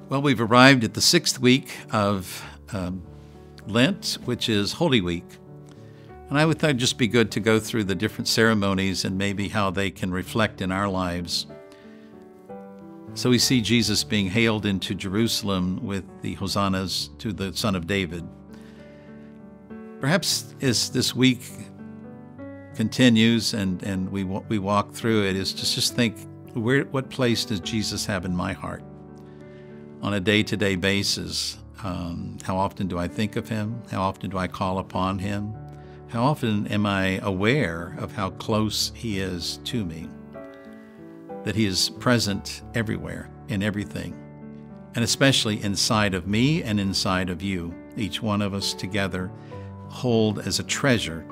Well, we've arrived at the 6th week of Lent, which is Holy Week. And I would thought it'd just be good to go through the different ceremonies and maybe how they can reflect in our lives. So we see Jesus being hailed into Jerusalem with the hosannas to the Son of David. Perhaps as this week continues and we walk through it, is to just think, what place does Jesus have in my heart? On a day-to-day basis, how often do I think of him? How often do I call upon him? How often am I aware of how close he is to me? That he is present everywhere, in everything, and especially inside of me and inside of you. Each one of us together hold as a treasure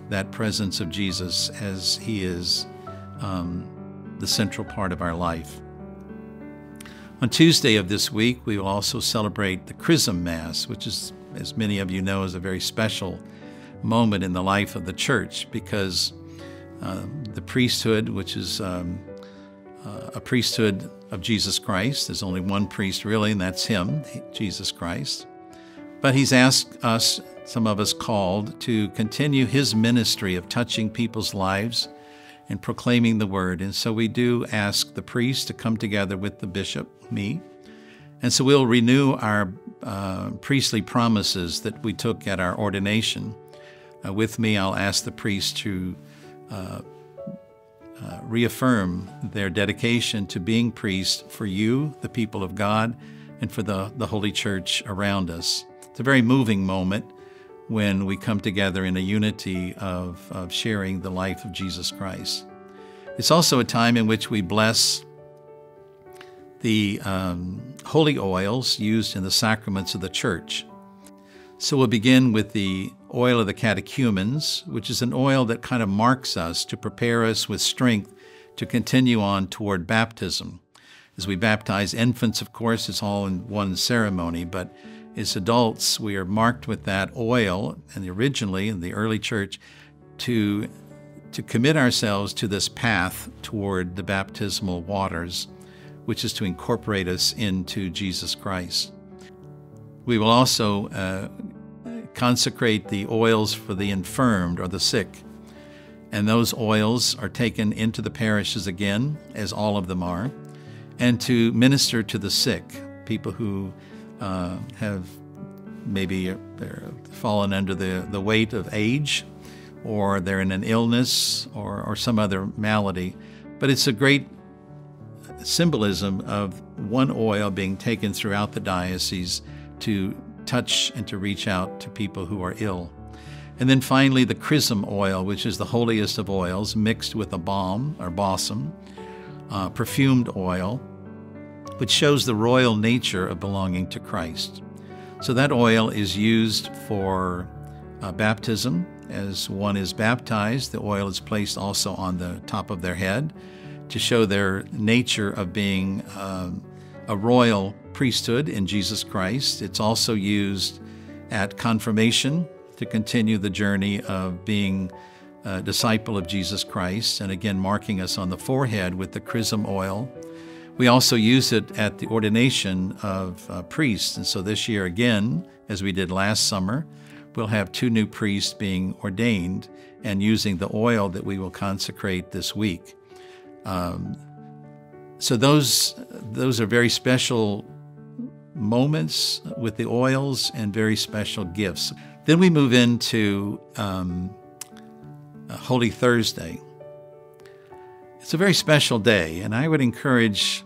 that presence of Jesus as he is the central part of our life. On Tuesday of this week, we will also celebrate the Chrism Mass, which is, as many of you know, is a very special moment in the life of the church because the priesthood, which is a priesthood of Jesus Christ, there's only one priest really, and that's him, Jesus Christ. But he's asked us, some of us called, to continue his ministry of touching people's lives and proclaiming the word. And so we do ask the priest to come together with the bishop, me. And so we'll renew our priestly promises that we took at our ordination. With me, I'll ask the priest to reaffirm their dedication to being priest for you, the people of God, and for the Holy Church around us. It's a very moving moment when we come together in a unity of sharing the life of Jesus Christ. It's also a time in which we bless the holy oils used in the sacraments of the church. So we'll begin with the oil of the catechumens, which is an oil that kind of marks us to prepare us with strength to continue on toward baptism. As we baptize infants, of course, it's all in one ceremony, but as adults, we are marked with that oil, and originally in the early church, to commit ourselves to this path toward the baptismal waters, which is to incorporate us into Jesus Christ. We will also consecrate the oils for the infirmed or the sick, and those oils are taken into the parishes again, as all of them are, and to minister to the sick, people who have maybe fallen under the weight of age, or they're in an illness or some other malady. But it's a great symbolism of one oil being taken throughout the diocese to touch and to reach out to people who are ill. And then finally the chrism oil, which is the holiest of oils, mixed with a balm or balsam, perfumed oil, which shows the royal nature of belonging to Christ. So that oil is used for baptism. As one is baptized, the oil is placed also on the top of their head to show their nature of being a royal priesthood in Jesus Christ. It's also used at confirmation to continue the journey of being a disciple of Jesus Christ, and again marking us on the forehead with the chrism oil. We also use it at the ordination of priests, and so this year again, as we did last summer, we'll have 2 new priests being ordained and using the oil that we will consecrate this week. So those are very special moments with the oils and very special gifts. Then we move into Holy Thursday. It's a very special day, and I would encourage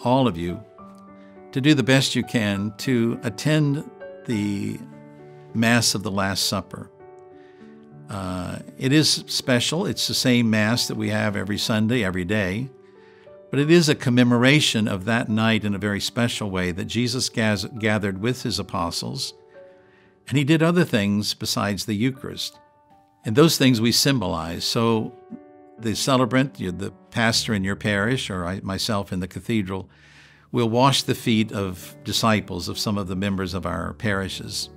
all of you to do the best you can to attend the Mass of the Last Supper. It is special. It's the same Mass that we have every Sunday, every day, but it is a commemoration of that night in a very special way that Jesus gathered with his apostles, and he did other things besides the Eucharist. And those things we symbolize. So the celebrant, the pastor in your parish, or myself in the cathedral, will wash the feet of disciples, of some of the members of our parishes.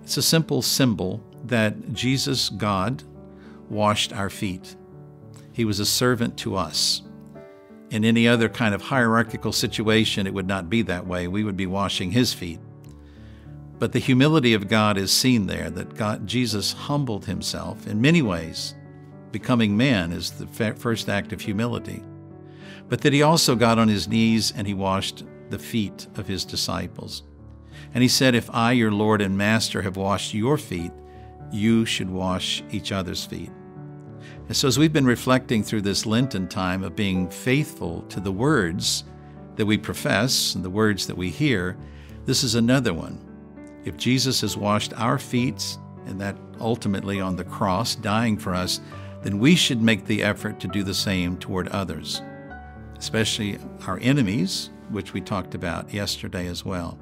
It's a simple symbol that Jesus, God, washed our feet. He was a servant to us. In any other kind of hierarchical situation, it would not be that way. We would be washing his feet. But the humility of God is seen there, that Jesus humbled himself in many ways. Becoming man is the first act of humility. But that he also got on his knees and he washed the feet of his disciples. And he said, if I, your Lord and Master, have washed your feet, you should wash each other's feet. And so as we've been reflecting through this Lenten time of being faithful to the words that we profess and the words that we hear, this is another one. If Jesus has washed our feet, and that ultimately on the cross, dying for us, then we should make the effort to do the same toward others, especially our enemies, which we talked about yesterday as well.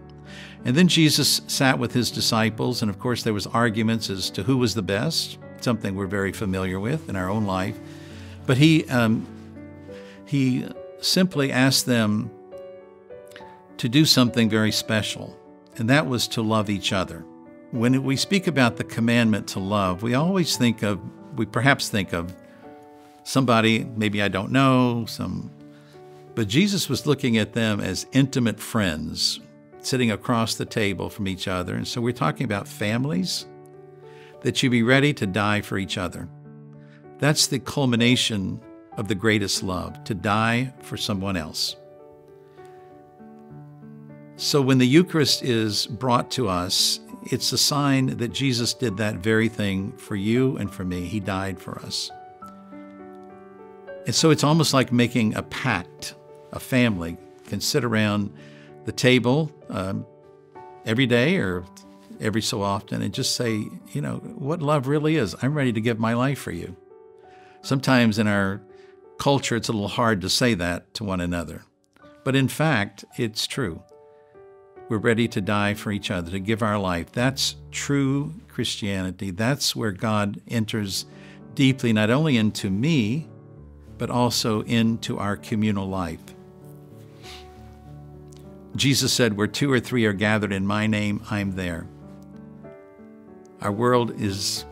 And then Jesus sat with his disciples, and of course there was arguments as to who was the best, something we're very familiar with in our own life. But he simply asked them to do something very special, and that was to love each other. When we speak about the commandment to love, we perhaps think of somebody, maybe I don't know, but Jesus was looking at them as intimate friends, sitting across the table from each other. And so we're talking about families, that you be ready to die for each other. That's the culmination of the greatest love, to die for someone else. So when the Eucharist is brought to us, it's a sign that Jesus did that very thing for you and for me. He died for us. And so it's almost like making a pact. A family can sit around the table every day or every so often and just say, you know, what love really is. I'm ready to give my life for you. Sometimes in our culture, it's a little hard to say that to one another. But in fact, it's true. We're ready to die for each other, to give our life. That's true Christianity. That's where God enters deeply, not only into me, but also into our communal life. Jesus said, where 2 or 3 are gathered in my name, I'm there. Our world is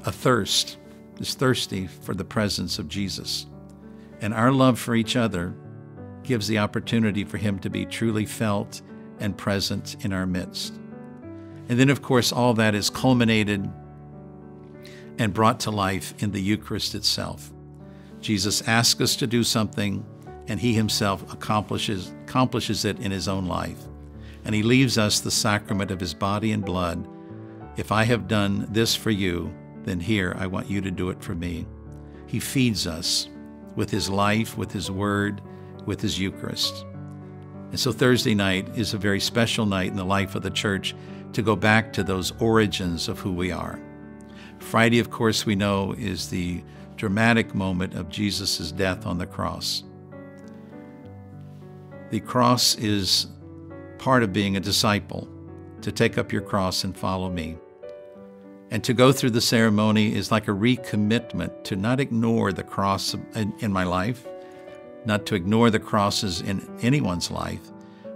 thirsty for the presence of Jesus. And our love for each other gives the opportunity for him to be truly felt and present in our midst. And then, of course, all that is culminated and brought to life in the Eucharist itself. Jesus asks us to do something, and he himself accomplishes it in his own life. And he leaves us the sacrament of his body and blood. If I have done this for you, then here I want you to do it for me. He feeds us with his life, with his word, with his Eucharist. And so Thursday night is a very special night in the life of the church to go back to those origins of who we are. Friday, of course, we know is the dramatic moment of Jesus' death on the cross. The cross is part of being a disciple, to take up your cross and follow me. And to go through the ceremony is like a recommitment to not ignore the cross in my life, not to ignore the crosses in anyone's life,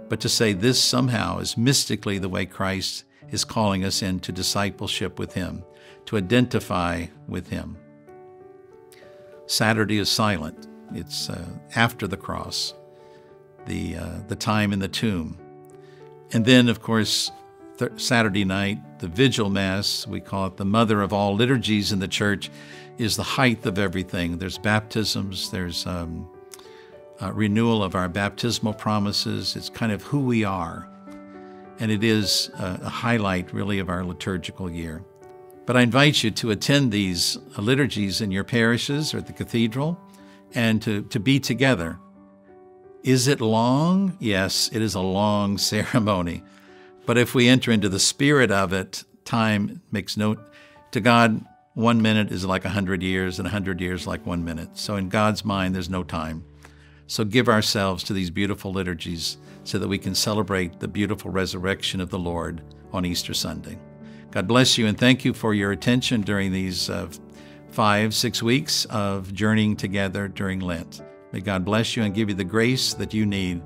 but to say this somehow is mystically the way Christ is calling us into discipleship with him, to identify with him. Saturday is silent. It's after the cross, the time in the tomb. And then, of course, Saturday night, the Vigil Mass, we call it the mother of all liturgies in the church, is the height of everything. There's baptisms, there's renewal of our baptismal promises. It's kind of who we are. And it is a highlight, really, of our liturgical year. But I invite you to attend these liturgies in your parishes or at the cathedral and to be together. Is it long? Yes, it is a long ceremony. But if we enter into the spirit of it, time makes no... To God, 1 minute is like 100 years, and 100 years like 1 minute. So in God's mind, there's no time. So give ourselves to these beautiful liturgies so that we can celebrate the beautiful resurrection of the Lord on Easter Sunday. God bless you, and thank you for your attention during these 5-6 weeks of journeying together during Lent. May God bless you and give you the grace that you need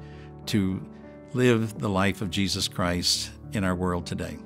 to live the life of Jesus Christ in our world today.